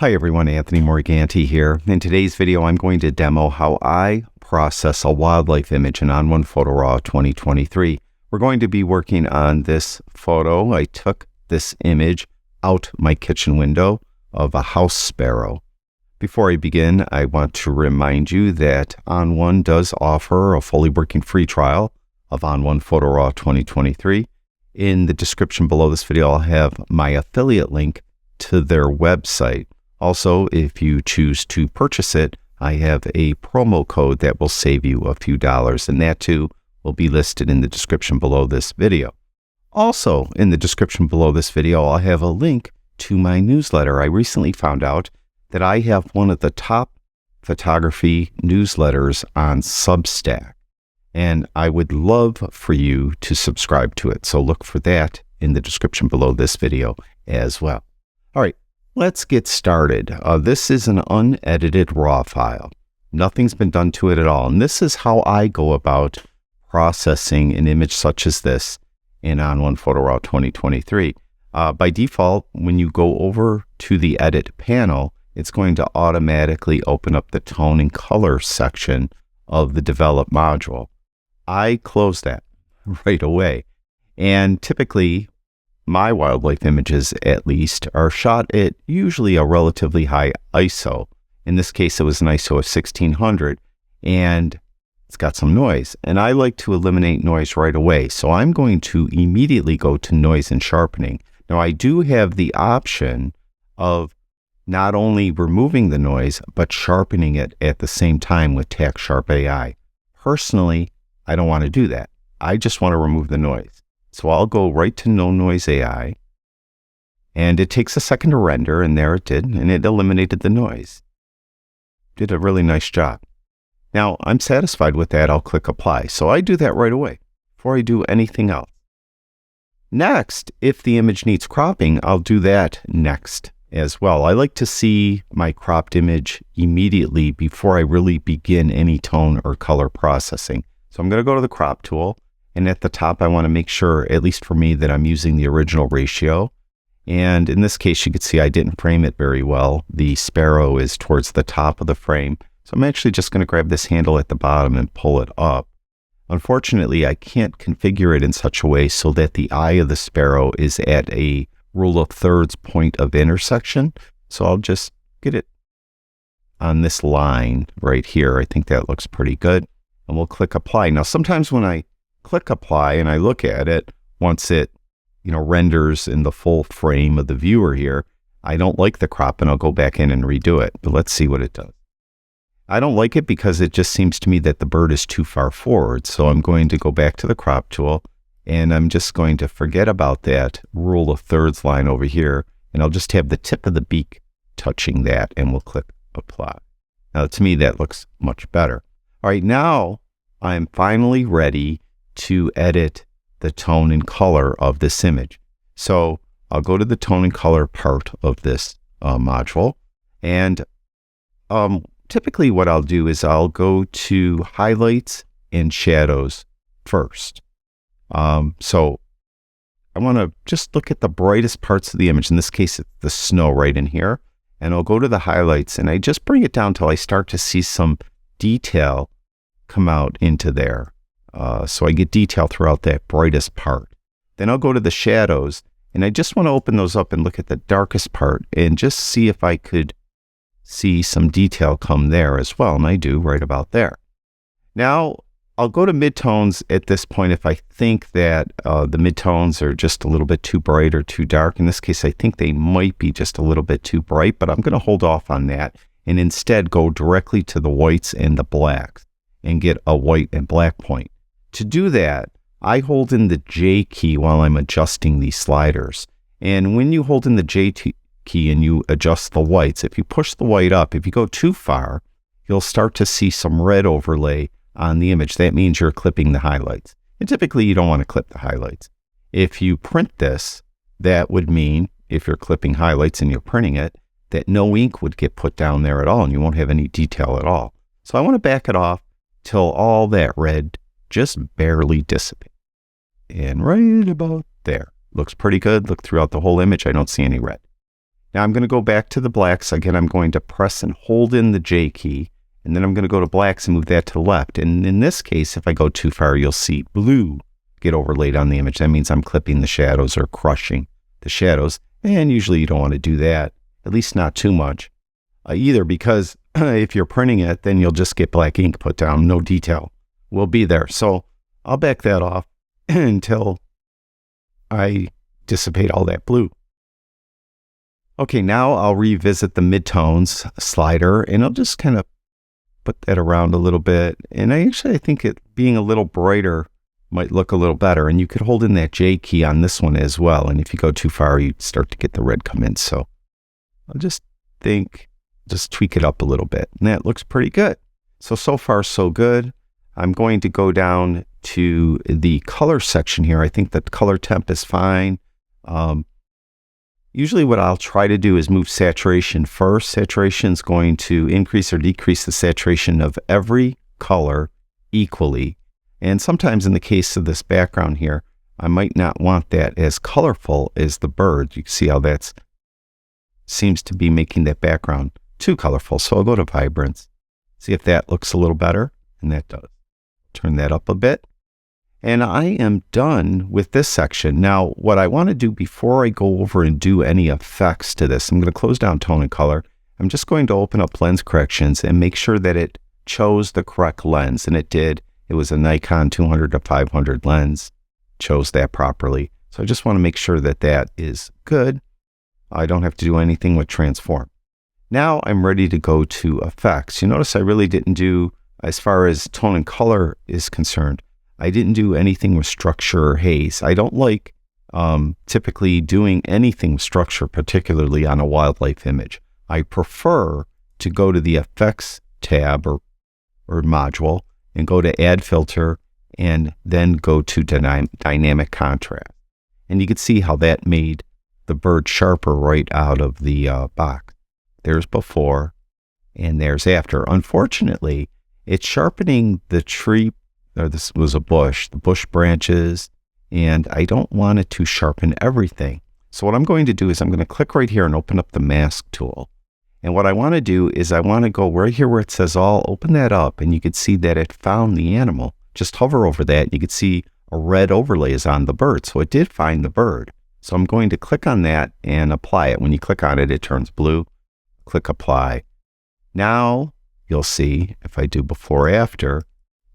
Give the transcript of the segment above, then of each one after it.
Hi everyone, Anthony Morganti here. In today's video, I'm going to demo how I process a wildlife image in On1 Photo Raw 2023. We're going to be working on this photo. I took this image out my kitchen window of a house sparrow. Before I begin, I want to remind you that On1 does offer a fully working free trial of On1 Photo Raw 2023. In the description below this video, I'll have my affiliate link to their website. Also, if you choose to purchase it, I have a promo code that will save you a few dollars, and that too will be listed in the description below this video. Also, in the description below this video, I'll have a link to my newsletter. I recently found out that I have one of the top photography newsletters on Substack, and I would love for you to subscribe to it. So look for that in the description below this video as well. All right. Let's get started. This is an unedited RAW file. Nothing's been done to it at all. And this is how I go about processing an image such as this in On1 Photo Raw 2023. By default, when you go over to the Edit panel, it's going to automatically open up the Tone and Color section of the Develop module. I close that right away. And typically, my wildlife images, at least, are shot at usually a relatively high ISO. In this case, it was an ISO of 1600, and it's got some noise. And I like to eliminate noise right away, so I'm going to immediately go to Noise and Sharpening. Now, I do have the option of not only removing the noise, but sharpening it at the same time with Tack Sharp AI. Personally, I don't want to do that. I just want to remove the noise. So I'll go right to No Noise AI, and it takes a second to render, and there it did, and it eliminated the noise. Did a really nice job. Now, I'm satisfied with that. I'll click Apply. So I do that right away before I do anything else. Next, if the image needs cropping, I'll do that next as well. I like to see my cropped image immediately before I really begin any tone or color processing. So I'm going to go to the Crop tool. And at the top, I want to make sure, at least for me, that I'm using the original ratio. And in this case, you can see I didn't frame it very well. The sparrow is towards the top of the frame. So I'm actually just going to grab this handle at the bottom and pull it up. Unfortunately, I can't configure it in such a way so that the eye of the sparrow is at a rule of thirds point of intersection. So I'll just get it on this line right here. I think that looks pretty good. And we'll click Apply. Now, sometimes when I click Apply and I look at it, once it renders in the full frame of the viewer here, I don't like the crop and I'll go back in and redo it. But let's see what it does. I don't like it because it just seems to me that the bird is too far forward. So I'm going to go back to the Crop tool, and I'm just going to forget about that rule of thirds line over here, and I'll just have the tip of the beak touching that, and we'll click Apply. Now, to me, that looks much better. All right, now I'm finally ready to edit the tone and color of this image. So I'll go to the tone and color part of this module, and typically what I'll do is I'll go to highlights and shadows first. So I want to just look at the brightest parts of the image. In this case, it's the snow right in here, and I'll go to the highlights and I just bring it down till I start to see some detail come out into there. So I get detail throughout that brightest part. Then I'll go to the shadows, and I just want to open those up and look at the darkest part and just see if I could see some detail come there as well. And I do right about there. Now I'll go to midtones at this point if I think that the midtones are just a little bit too bright or too dark. In this case, I think they might be just a little bit too bright, but I'm going to hold off on that and instead go directly to the whites and the blacks and get a white and black point. To do that, I hold in the J key while I'm adjusting these sliders. And when you hold in the J key and you adjust the whites, if you push the white up, if you go too far, you'll start to see some red overlay on the image. That means you're clipping the highlights. And typically you don't want to clip the highlights. If you print this, that would mean, if you're clipping highlights and you're printing it, that no ink would get put down there at all and you won't have any detail at all. So I want to back it off till all that red just barely dissipate. And right about there. Looks pretty good. Look throughout the whole image. I don't see any red. Now I'm going to go back to the blacks. Again, I'm going to press and hold in the J key, and then I'm going to go to blacks and move that to the left. And in this case, if I go too far, you'll see blue get overlaid on the image. That means I'm clipping the shadows or crushing the shadows. And usually you don't want to do that, at least not too much either, because if you're printing it, then you'll just get black ink put down. No detail will be there. So I'll back that off until I dissipate all that blue. Okay, now I'll revisit the midtones slider, and I'll just kind of put that around a little bit. And I think it being a little brighter might look a little better. And you could hold in that J key on this one as well. And if you go too far, you start to get the red come in. So I'll just tweak it up a little bit. And that looks pretty good. So far, so good. I'm going to go down to the color section here. I think that color temp is fine. Usually what I'll try to do is move saturation first. Saturation is going to increase or decrease the saturation of every color equally. And sometimes in the case of this background here, I might not want that as colorful as the bird. You can see how that seems to be making that background too colorful. So I'll go to vibrance, see if that looks a little better, and that does. Turn that up a bit. And I am done with this section. Now, what I want to do before I go over and do any effects to this, I'm going to close down tone and color. I'm just going to open up lens corrections and make sure that it chose the correct lens. And it did. It was a Nikon 200 to 500 lens. Chose that properly. So I just want to make sure that that is good. I don't have to do anything with transform. Now I'm ready to go to effects. You notice I really didn't do, as far as tone and color is concerned, I didn't do anything with structure or haze. I don't like typically doing anything with structure, particularly on a wildlife image. I prefer to go to the effects tab or module and go to add filter and then go to dynamic contrast. And you can see how that made the bird sharper right out of the box. There's before and there's after. Unfortunately, it's sharpening the tree, or this was a bush, the bush branches, and I don't want it to sharpen everything. So what I'm going to do is I'm going to click right here and open up the mask tool. And what I want to do is I want to go right here where it says all, open that up, and you can see that it found the animal. Just hover over that, and you can see a red overlay is on the bird. So it did find the bird. So I'm going to click on that and apply it. When you click on it, it turns blue. Click apply. Now you'll see, if I do before after,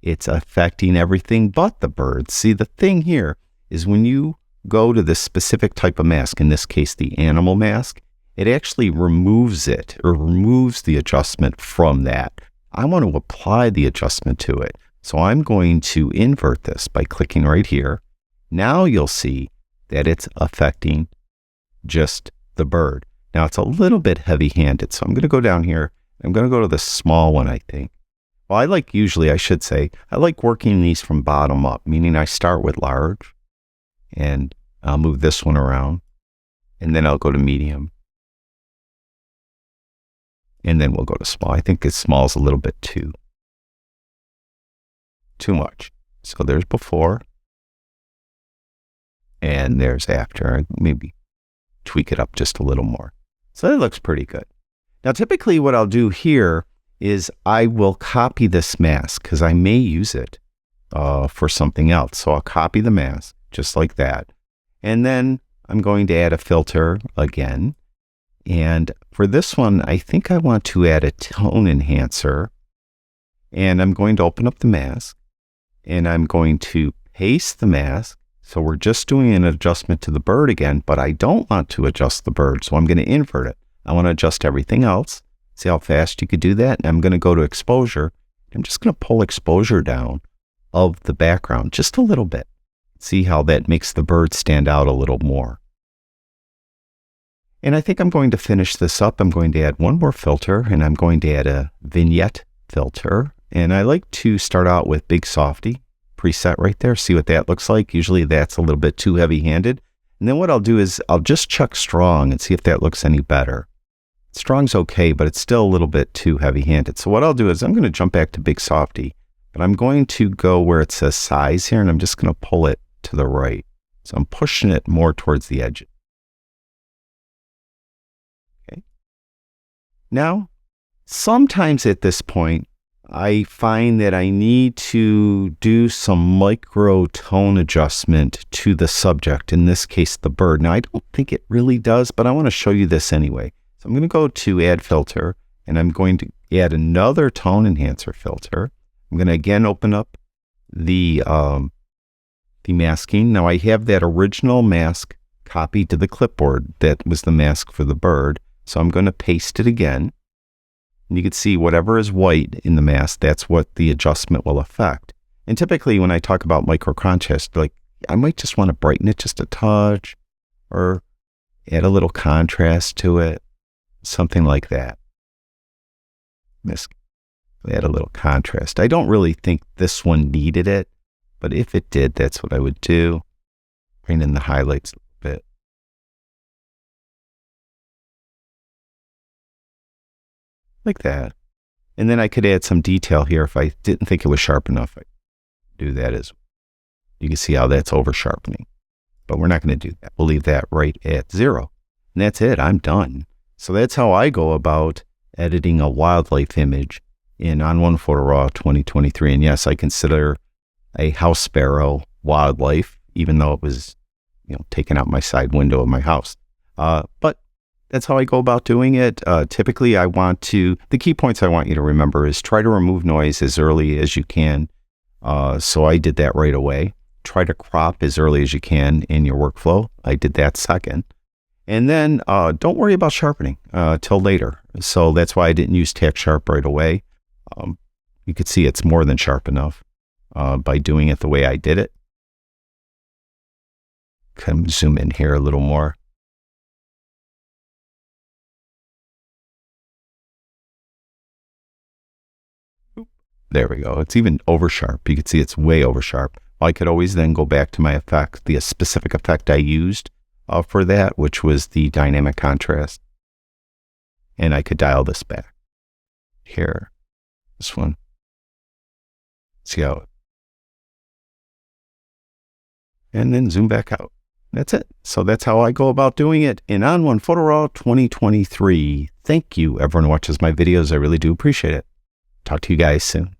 it's affecting everything but the bird. See, the thing here is when you go to this specific type of mask, in this case the animal mask, it actually removes it, or removes the adjustment from that. I want to apply the adjustment to it. So I'm going to invert this by clicking right here. Now you'll see that it's affecting just the bird. Now it's a little bit heavy-handed, so I'm going to go down here. I'm going to go to the small one, I think. Well, I like working these from bottom up, meaning I start with large, and I'll move this one around, and then I'll go to medium, and then we'll go to small. I think small is a little bit too much. So there's before, and there's after. Maybe tweak it up just a little more. So that looks pretty good. Now, typically what I'll do here is I will copy this mask because I may use it for something else. So I'll copy the mask just like that. And then I'm going to add a filter again. And for this one, I think I want to add a tone enhancer. And I'm going to open up the mask. And I'm going to paste the mask. So we're just doing an adjustment to the bird again, but I don't want to adjust the bird. So I'm going to invert it. I want to adjust everything else. See how fast you could do that? And I'm going to go to exposure. I'm just going to pull exposure down of the background just a little bit. See how that makes the bird stand out a little more. And I think I'm going to finish this up. I'm going to add one more filter, and I'm going to add a vignette filter. And I like to start out with Big Softy preset right there. See what that looks like. Usually that's a little bit too heavy-handed. And then what I'll do is I'll just check strong and see if that looks any better. Strong's okay, but it's still a little bit too heavy-handed. So what I'll do is I'm going to jump back to Big Softy, but I'm going to go where it says size here, and I'm just going to pull it to the right. So I'm pushing it more towards the edge. Now, sometimes at this point, I find that I need to do some micro tone adjustment to the subject, in this case, the bird. Now, I don't think it really does, but I want to show you this anyway. So I'm going to go to Add Filter, and I'm going to add another Tone Enhancer filter. I'm going to again open up the masking. Now, I have that original mask copied to the clipboard. That was the mask for the bird. So I'm going to paste it again. And you can see whatever is white in the mask, that's what the adjustment will affect. And typically when I talk about micro contrast, like I might just want to brighten it just a touch or add a little contrast to it, something like that. Add a little contrast. I don't really think this one needed it, but if it did, that's what I would do. Bring in the highlights a little bit. Like that. And then I could add some detail here if I didn't think it was sharp enough. I do that as well. You can see how that's over sharpening. But we're not going to do that. We'll leave that right at 0. And that's it. I'm done. So that's how I go about editing a wildlife image in On1 Photo Raw 2023. And yes, I consider a house sparrow wildlife, even though it was, taken out my side window of my house. But that's how I go about doing it. Typically, the key points I want you to remember is try to remove noise as early as you can. So I did that right away. Try to crop as early as you can in your workflow. I did that second. And then don't worry about sharpening till later. So that's why I didn't use Tack Sharp right away. You could see it's more than sharp enough by doing it the way I did it. Come zoom in here a little more. There we go. It's even over sharp. You can see it's way over sharp. I could always then go back to my effect, the specific effect I used for that, which was the dynamic contrast. And I could dial this back. Here, this one. See how it. And then zoom back out. That's it. So that's how I go about doing it in On1 Photo Raw 2023. Thank you, everyone who watches my videos. I really do appreciate it. Talk to you guys soon.